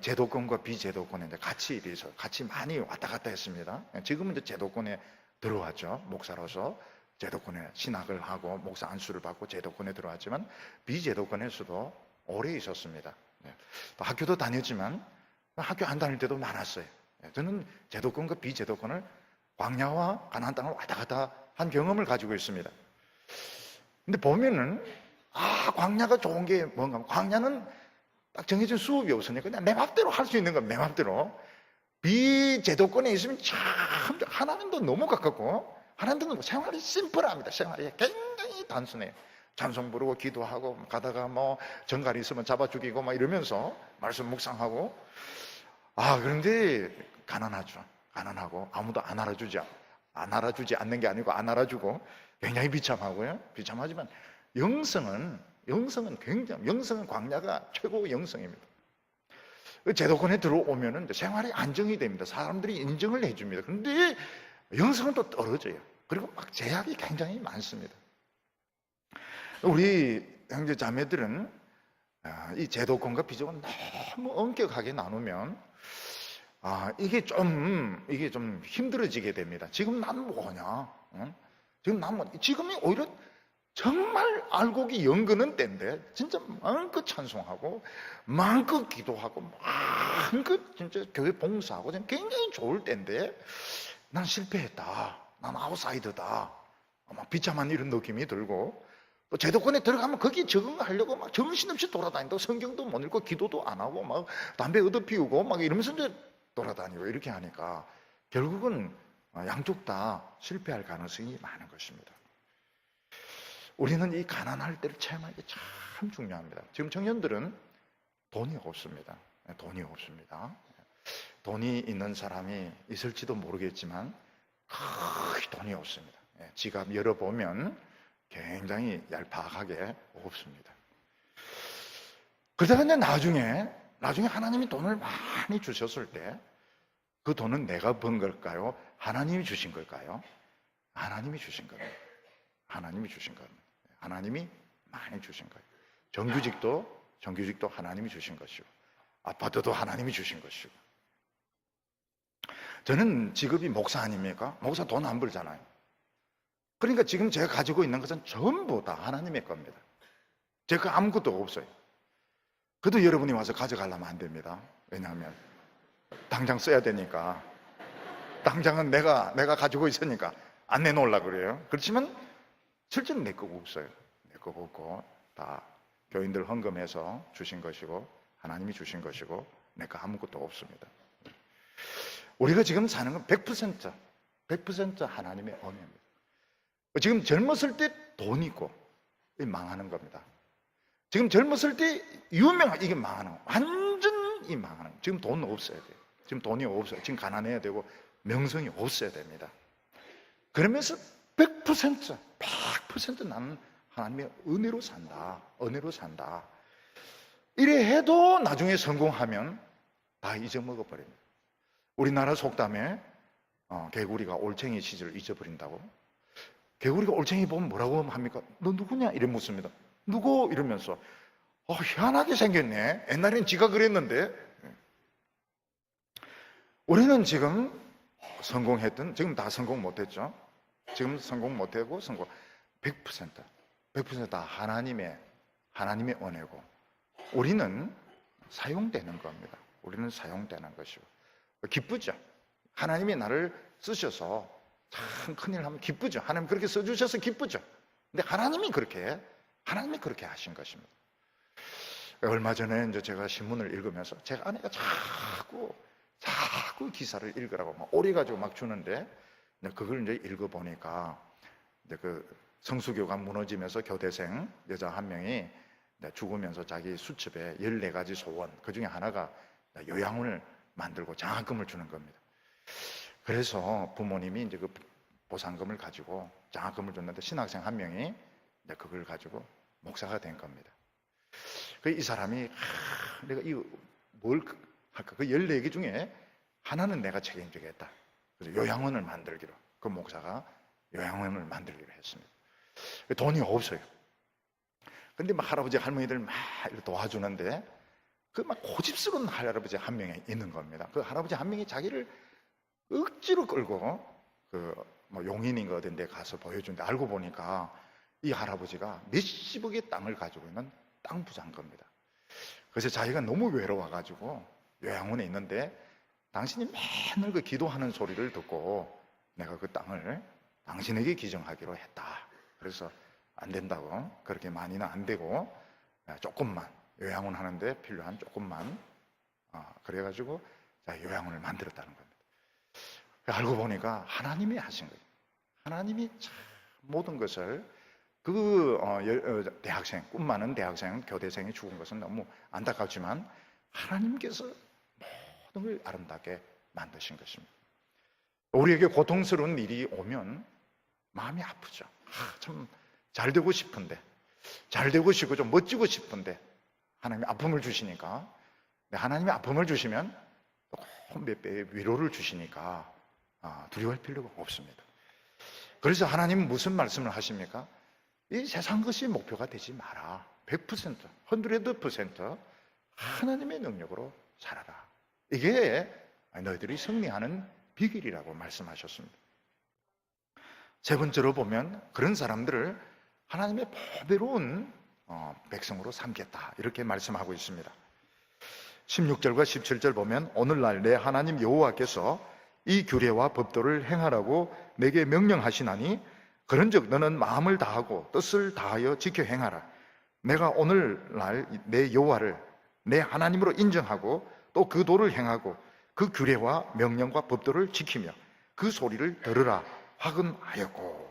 제도권과 비제도권에 이제 같이 이래서 같이 많이 왔다 갔다 했습니다. 지금은 이제 제도권에 들어왔죠. 목사로서 제도권에 신학을 하고 목사 안수를 받고 제도권에 들어왔지만 비제도권에서도 오래 있었습니다. 또 학교도 다녔지만 학교 안 다닐 때도 많았어요. 저는 제도권과 비제도권을 광야와 가나안 땅을 왔다 갔다 한 경험을 가지고 있습니다. 근데 보면은 광야가 좋은 게 뭔가, 광야는 딱 정해진 수업이 없으니까 그냥 내 맘대로 할 수 있는 건 내 맘대로. 비제도권에 있으면 참 하나님도 너무 가깝고 하나님도 생활이 심플합니다. 생활이 굉장히 단순해요. 찬송 부르고 기도하고 가다가 뭐 정갈이 있으면 잡아 죽이고 막 이러면서 말씀 묵상하고. 그런데 가난하죠. 가난하고 아무도 안 알아주지 않는 게 아니고 안 알아주고 굉장히 비참하고요. 비참하지만 영성은 광야가 최고의 영성입니다. 제도권에 들어오면은 생활이 안정이 됩니다. 사람들이 인정을 해줍니다. 그런데 영성은 또 떨어져요. 그리고 막 제약이 굉장히 많습니다. 우리 형제 자매들은 이 제도권과 비제도권 너무 엄격하게 나누면 이게 좀 힘들어지게 됩니다. 지금 난 뭐냐? 지금이 오히려 정말 알곡이 연근은 때인데 진짜 마음껏 찬송하고 마음껏 기도하고 마음껏 진짜 교회 봉사하고 굉장히 좋을 때인데 난 실패했다. 난 아웃사이더다. 막 비참한 이런 느낌이 들고 또 제도권에 들어가면 거기 적응하려고 막 정신없이 돌아다닌다고 성경도 못 읽고 기도도 안 하고 막 담배 얻어피우고 막 이러면서 이제 돌아다니고 이렇게 하니까 결국은 양쪽 다 실패할 가능성이 많은 것입니다. 우리는 이 가난할 때를 체험하는 게 참 중요합니다. 지금 청년들은 돈이 없습니다. 돈이 있는 사람이 있을지도 모르겠지만 거의 돈이 없습니다. 지갑 열어보면 굉장히 얄팍하게 없습니다. 그러다가 이제 나중에 하나님이 돈을 많이 주셨을 때 그 돈은 내가 번 걸까요? 하나님이 주신 걸까요? 하나님이 주신 겁니다. 하나님이 많이 주신 거예요. 정규직도 하나님이 주신 것이고 아파트도 하나님이 주신 것이고. 저는 직업이 목사 아닙니까? 목사 돈 안 벌잖아요. 그러니까 지금 제가 가지고 있는 것은 전부 다 하나님의 겁니다. 제가 아무것도 없어요. 그래도 여러분이 와서 가져가려면 안 됩니다. 왜냐하면 당장 써야 되니까. 당장은 내가 가지고 있으니까 안 내놓으려고 그래요. 그렇지만 실제로 내 거가 없어요. 내 거가 없고 다 교인들 헌금해서 주신 것이고 하나님이 주신 것이고 내 거 아무것도 없습니다. 우리가 지금 사는 건 100% 하나님의 은혜입니다. 지금 젊었을 때 돈 있고 망하는 겁니다. 지금 젊었을 때 이게 망하는 거, 완전히 망하는 거. 지금 돈 없어야 돼요. 지금 돈이 없어요. 지금 가난해야 되고 명성이 없어야 됩니다. 그러면서 100% 나는 하나님의 은혜로 산다. 이래 해도 나중에 성공하면 다 잊어먹어버립니다. 우리나라 속담에 개구리가 올챙이 시절을 잊어버린다고. 개구리가 올챙이 보면 뭐라고 합니까? 너 누구냐? 이래 묻습니다. 누구? 이러면서 희한하게 생겼네. 옛날엔 지가 그랬는데. 우리는 지금 지금 다 성공 못했죠. 지금 성공 못하고 100% 다 하나님의 은혜고 우리는 사용되는 겁니다. 우리는 사용되는 것이고 기쁘죠. 하나님이 나를 쓰셔서 참 큰일 하면 기쁘죠. 하나님 그렇게 써주셔서 기쁘죠. 근데 하나님이 그렇게 하신 것입니다. 얼마 전에 이제 제가 신문을 읽으면서 제가 아내가 자꾸 기사를 읽으라고 막 오래가지고 막 주는데 그걸 이제 읽어보니까 이제 그 성수교가 무너지면서 교대생 여자 한 명이 죽으면서 자기 수첩에 14가지 소원 그 중에 하나가 요양원을 만들고 장학금을 주는 겁니다. 그래서 부모님이 이제 그 보상금을 가지고 장학금을 줬는데 신학생 한 명이 그걸 가지고 목사가 된 겁니다. 이 사람이 내가 이거 뭘 할까? 그 14개 중에 하나는 내가 책임지겠다. 그래서 요양원을 만들기로 그 목사가 요양원을 만들기로 했습니다. 돈이 없어요. 근데 막 할아버지 할머니들 막 도와주는데 그 막 고집스러운 할아버지 한 명이 있는 겁니다. 그 할아버지 한 명이 자기를 억지로 끌고 뭐 용인인가 어딘 데 가서 보여준데, 알고 보니까 이 할아버지가 몇십억의 땅을 가지고 있는 땅 부자인 겁니다. 그래서 자기가 너무 외로워가지고 요양원에 있는데, 당신이 맨날 그 기도하는 소리를 듣고 내가 그 땅을 당신에게 기증하기로 했다. 그래서 안 된다고, 그렇게 많이는 안 되고 조금만, 요양원 하는데 필요한 조금만, 그래가지고 요양원을 만들었다는 겁니다. 알고 보니까 하나님이 하신 거예요. 하나님이 참 모든 것을, 대학생, 꿈 많은 대학생, 교대생이 죽은 것은 너무 안타깝지만 하나님께서 모든 걸 아름답게 만드신 것입니다. 우리에게 고통스러운 일이 오면 마음이 아프죠. 참 잘 되고 싶은데, 잘 되고 싶고 좀 멋지고 싶은데 하나님이 아픔을 주시니까, 하나님이 아픔을 주시면 또 몇 배의 위로를 주시니까 두려워할 필요가 없습니다. 그래서 하나님은 무슨 말씀을 하십니까? 이 세상 것이 목표가 되지 마라. 100%, 100% 하나님의 능력으로 살아라. 이게 너희들이 승리하는 비결이라고 말씀하셨습니다. 세 번째로 보면 그런 사람들을 하나님의 보배로운 백성으로 삼겠다, 이렇게 말씀하고 있습니다. 16절과 17절 보면, 오늘날 내 하나님 여호와께서 이 규례와 법도를 행하라고 내게 명령하시나니 그런즉 너는 마음을 다하고 뜻을 다하여 지켜 행하라. 내가 오늘날 내 여호와를 내 하나님으로 인정하고 또 그 도를 행하고 그 규례와 명령과 법도를 지키며 그 소리를 들으라 화근하였고.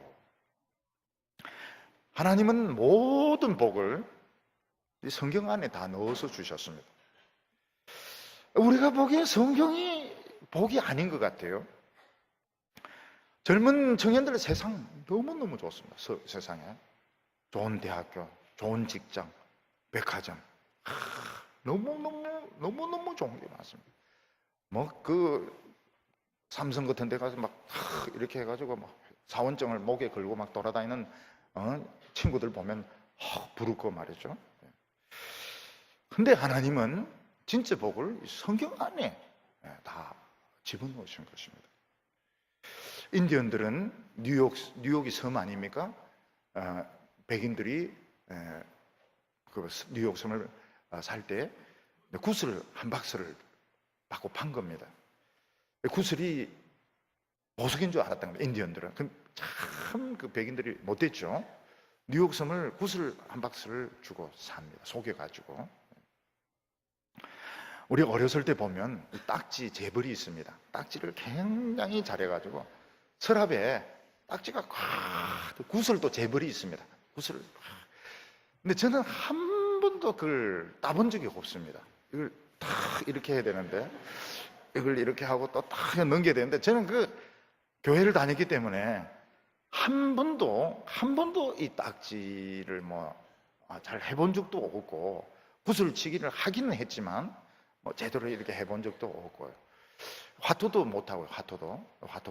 하나님은 모든 복을 성경 안에 다 넣어서 주셨습니다. 우리가 보기에 성경이 복이 아닌 것 같아요. 젊은 청년들의 세상 너무너무 좋습니다. 세상에 좋은 대학교, 좋은 직장, 백화점, 너무너무 좋은 게 많습니다. 삼성 같은 데 가서 이렇게 해가지고 사원증을 목에 걸고 돌아다니는 친구들 보면 부럽고 말이죠. 근데 하나님은 진짜 복을 성경 안에 다 집어넣으신 것입니다. 인디언들은 뉴욕이 섬 아닙니까? 백인들이 그 뉴욕 섬을 살 때 구슬 한 박스를 받고 판 겁니다. 구슬이 보석인 줄 알았던 겁니다, 인디언들은. 참 그 백인들이 못됐죠. 뉴욕 섬을 구슬 한 박스를 주고 삽니다, 속여가지고. 우리 어렸을 때 보면 딱지 재벌이 있습니다. 딱지를 굉장히 잘해가지고 서랍에 딱지가 구슬도 재벌이 있습니다. 구슬을. 근데 저는 한 번도 그걸 따본 적이 없습니다. 이걸 딱 이렇게 해야 되는데, 이걸 이렇게 하고 또 딱 넘겨야 되는데, 저는 교회를 다녔기 때문에 한 번도 이 딱지를 잘 해본 적도 없고, 구슬치기를 하기는 했지만 제대로 이렇게 해본 적도 없고요. 화투도 못하고요. 화투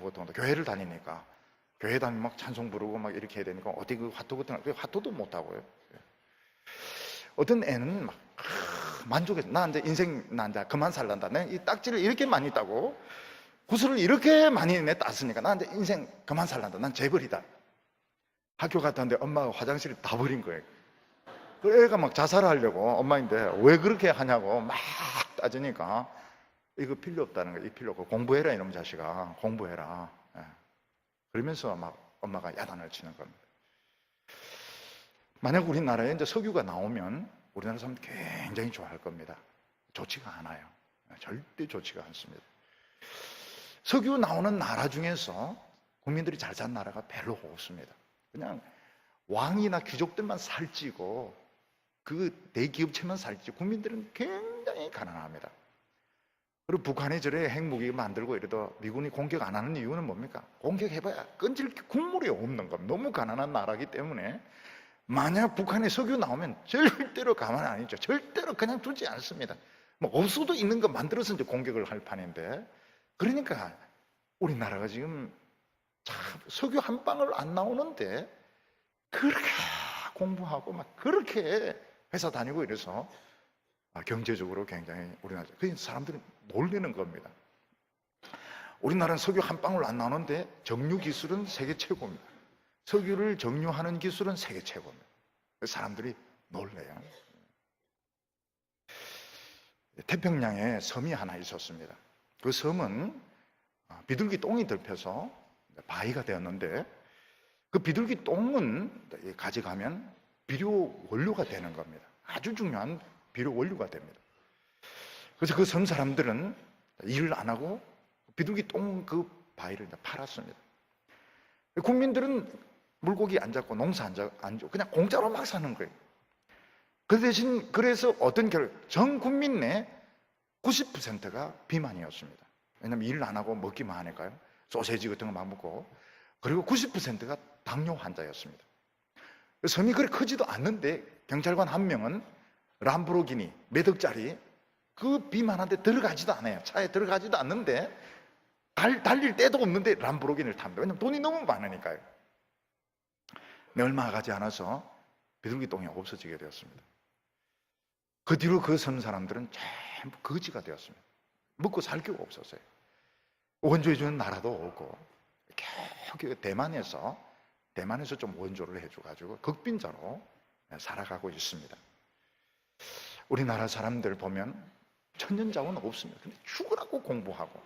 같은 것도 교회를 다니니까, 교회 다니면 찬송 부르고 이렇게 해야 되니까 어디 화투 같은 거, 화투도 못하고요. 어떤 애는 만족해서, 나 이제 그만 살란다. 내가 이 딱지를 이렇게 많이 따고 구슬을 이렇게 많이 땄으니까 나 이제 인생 그만 살란다. 난 재벌이다. 학교 갔다는데 엄마가 화장실에 다 버린 거예요. 그 애가 자살하려고, 엄마인데 왜 그렇게 하냐고 막 따지니까, 이거 필요 없다는 거예요. 이 필요 없고 공부해라, 이놈 자식아, 공부해라. 그러면서 엄마가 야단을 치는 겁니다. 만약 우리나라에 이제 석유가 나오면 우리나라 사람들 굉장히 좋아할 겁니다. 좋지가 않아요. 절대 좋지가 않습니다. 석유 나오는 나라 중에서 국민들이 잘 사는 나라가 별로 없습니다. 그냥 왕이나 귀족들만 살찌고 그 대기업체만 살찌고 국민들은 굉장히 가난합니다. 그리고 북한이 저래 핵무기 만들고 이래도 미군이 공격 안 하는 이유는 뭡니까? 공격해봐야 끈질 국물이 없는 겁니다. 너무 가난한 나라이기 때문에 만약 북한에 석유 나오면 절대로 가만 안 있죠. 절대로 그냥 두지 않습니다. 없어도 있는 거 만들어서 이제 공격을 할 판인데, 그러니까 우리나라가 지금 참 석유 한 방울 안 나오는데 그렇게 공부하고 그렇게 회사 다니고 이래서 경제적으로 굉장히 우리나라, 그 사람들이 놀라는 겁니다. 우리나라는 석유 한 방울 안 나오는데 정유 기술은 세계 최고입니다. 석유를 정유하는 기술은 세계 최고입니다. 사람들이 놀래요. 태평양에 섬이 하나 있었습니다. 그 섬은 비둘기 똥이 덮여서 바위가 되었는데, 그 비둘기 똥은 가져가면 비료 원료가 되는 겁니다. 아주 중요한 비료 원료가 됩니다. 그래서 그 섬 사람들은 일을 안 하고 비둘기 똥 그 바위를 팔았습니다. 국민들은 물고기 안 잡고 농사 안 잡고 그냥 공짜로 막 사는 거예요. 그 대신 그래서 어떤 전 국민 내 90%가 비만이었습니다. 왜냐하면 일을 안 하고 먹기만 하니까요. 소세지 같은 거 막 먹고. 그리고 90%가 당뇨 환자였습니다. 섬이 그렇게 크지도 않는데 경찰관 한 명은 람보르기니 몇 억짜리 그 비만한데 들어가지도 않아요. 차에 들어가지도 않는데 달릴 데도 없는데 람보르기니를 탑니다. 왜냐하면 돈이 너무 많으니까요. 얼마 가지 않아서 비둘기 똥이 없어지게 되었습니다. 그 뒤로 그 섬 사람들은 전부 거지가 되었습니다. 먹고 살 기가 없었어요. 원조해주는 나라도 없고 겨우 대만에서 좀 원조를 해줘가지고 극빈자로 살아가고 있습니다. 우리나라 사람들 보면 천년자원 없습니다. 근데 죽으라고 공부하고,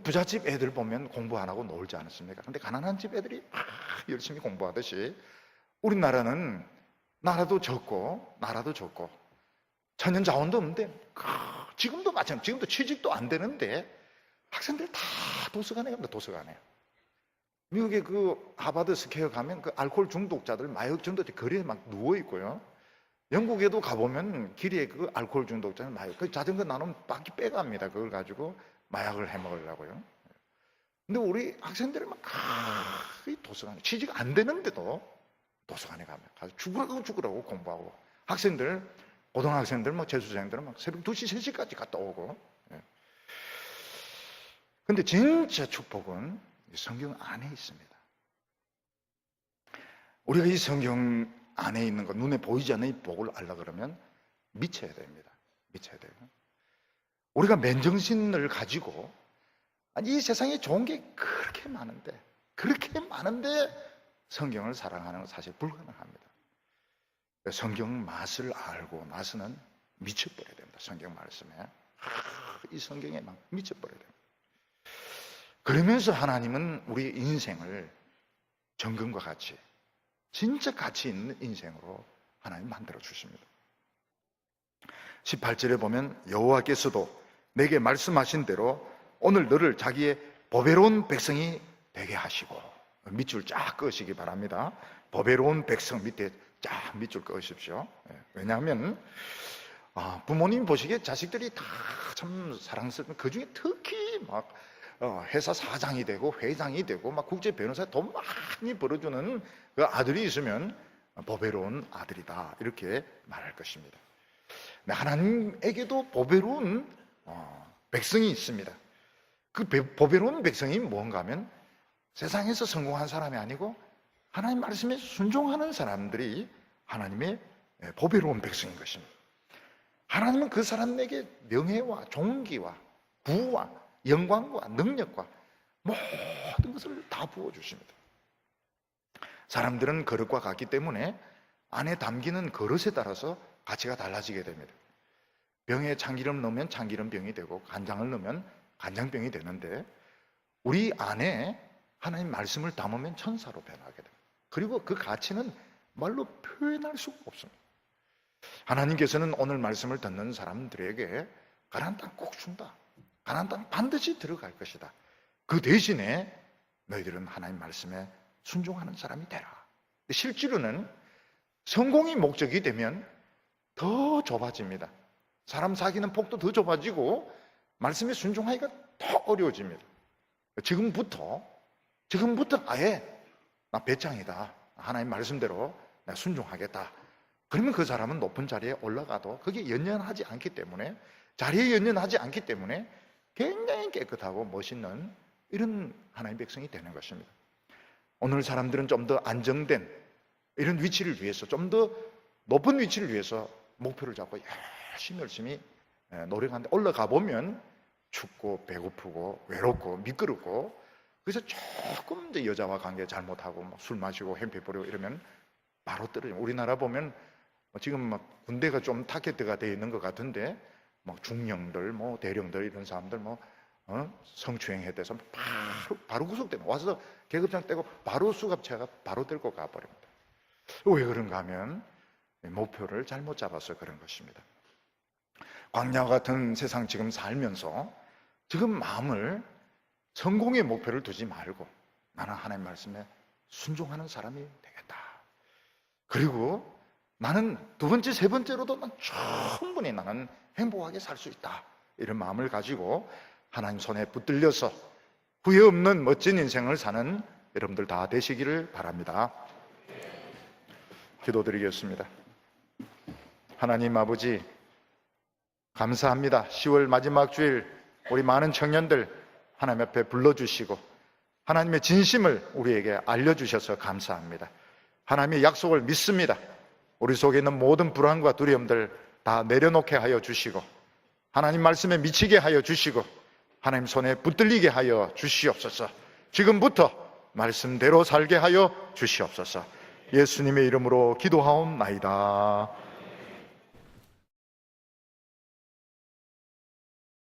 부잣집 애들 보면 공부 안 하고 놀지 않았습니까? 근데 가난한 집 애들이 막 열심히 공부하듯이 우리나라는 나라도 적고 천년자원도 없는데 지금도 마찬가지. 지금도 취직도 안 되는데 학생들 다 도서관에 갑니다. 도서관에. 미국의 그 하버드 스퀘어 가면 그 알코올 중독자들, 마약 중독자들 거리에 막 누워 있고요. 영국에도 가보면 길에 그 알코올 중독자는 마약, 그 자전거 나누면 바퀴 빼갑니다. 그걸 가지고 마약을 해 먹으려고요. 근데 우리 학생들은 막 도서관에, 취직 안 되는데도 도서관에 가서 죽으라고 공부하고, 학생들, 고등학생들, 재수생들은 막 새벽 2시, 3시까지 갔다 오고. 근데 진짜 축복은 성경 안에 있습니다. 우리가 이 성경 안에 있는 것, 눈에 보이지 않는 이 복을 알라 그러면 미쳐야 됩니다. 미쳐야 돼요. 우리가 맨정신을 가지고, 이 세상에 좋은 게 그렇게 많은데 성경을 사랑하는 건 사실 불가능합니다. 성경 맛을 알고 나서는 미쳐버려야 됩니다. 성경 말씀에. 이 성경에 막 미쳐버려야 됩니다. 그러면서 하나님은 우리 인생을 정금과 같이, 진짜 가치 있는 인생으로 하나님 만들어 주십니다. 18절에 보면 여호와께서도 내게 말씀하신 대로 오늘 너를 자기의 보배로운 백성이 되게 하시고, 밑줄 쫙 그으시기 바랍니다. 보배로운 백성 밑에 쫙 밑줄 그으십시오. 왜냐하면 부모님 보시기에 자식들이 다 참 사랑스러운, 그 중에 특히 막 회사 사장이 되고 회장이 되고 막 국제 변호사 돈 많이 벌어주는 그 아들이 있으면 보배로운 아들이다, 이렇게 말할 것입니다. 하나님에게도 보배로운 백성이 있습니다. 그 보배로운 백성이 뭔가 하면 세상에서 성공한 사람이 아니고 하나님 말씀에 순종하는 사람들이 하나님의 보배로운 백성인 것입니다. 하나님은 그 사람에게 명예와 존귀와 부와 영광과 능력과 모든 것을 다 부어주십니다. 사람들은 그릇과 같기 때문에 안에 담기는 그릇에 따라서 가치가 달라지게 됩니다. 병에 참기름 넣으면 참기름병이 되고 간장을 넣으면 간장병이 되는데, 우리 안에 하나님 말씀을 담으면 천사로 변하게 됩니다. 그리고 그 가치는 말로 표현할 수가 없습니다. 하나님께서는 오늘 말씀을 듣는 사람들에게 가나안 땅 꼭 준다, 가나안 땅 반드시 들어갈 것이다, 그 대신에 너희들은 하나님 말씀에 순종하는 사람이 되라. 실제로는 성공이 목적이 되면 더 좁아집니다. 사람 사귀는 폭도 더 좁아지고 말씀에 순종하기가 더 어려워집니다. 지금부터 아예 나 배짱이다, 하나님 말씀대로 나 순종하겠다, 그러면 그 사람은 높은 자리에 올라가도 그게 연연하지 않기 때문에, 자리에 연연하지 않기 때문에 굉장히 깨끗하고 멋있는 이런 하나님의 백성이 되는 것입니다. 오늘 사람들은 좀 더 안정된 이런 위치를 위해서, 좀 더 높은 위치를 위해서 목표를 잡고 열심히 노력하는데 올라가 보면 춥고 배고프고 외롭고 미끄럽고, 그래서 조금 이제 여자와 관계 잘못하고 술 마시고 행패 부리고 이러면 바로 떨어져요. 우리나라 보면 지금 막 군대가 좀 타겟화가 되어 있는 것 같은데, 막 중령들, 대령들 이런 사람들 성추행에 대해서 바로 구속되면 와서 계급장 떼고 바로 수갑차가 바로 들고 가버립니다. 왜 그런가 하면 목표를 잘못 잡아서 그런 것입니다. 광야와 같은 세상 지금 살면서 지금 마음을 성공의 목표를 두지 말고 나는 하나님 말씀에 순종하는 사람이 되겠다. 그리고 나는 두 번째, 세 번째로도 난 충분히 나는 행복하게 살 수 있다. 이런 마음을 가지고 하나님 손에 붙들려서 후회 없는 멋진 인생을 사는 여러분들 다 되시기를 바랍니다. 기도드리겠습니다. 하나님 아버지, 감사합니다. 10월 마지막 주일 우리 많은 청년들 하나님 앞에 불러주시고 하나님의 진심을 우리에게 알려주셔서 감사합니다. 하나님의 약속을 믿습니다. 우리 속에 있는 모든 불안과 두려움들 다 내려놓게 하여 주시고 하나님 말씀에 미치게 하여 주시고 하나님 손에 붙들리게 하여 주시옵소서. 지금부터 말씀대로 살게 하여 주시옵소서. 예수님의 이름으로 기도하옵나이다.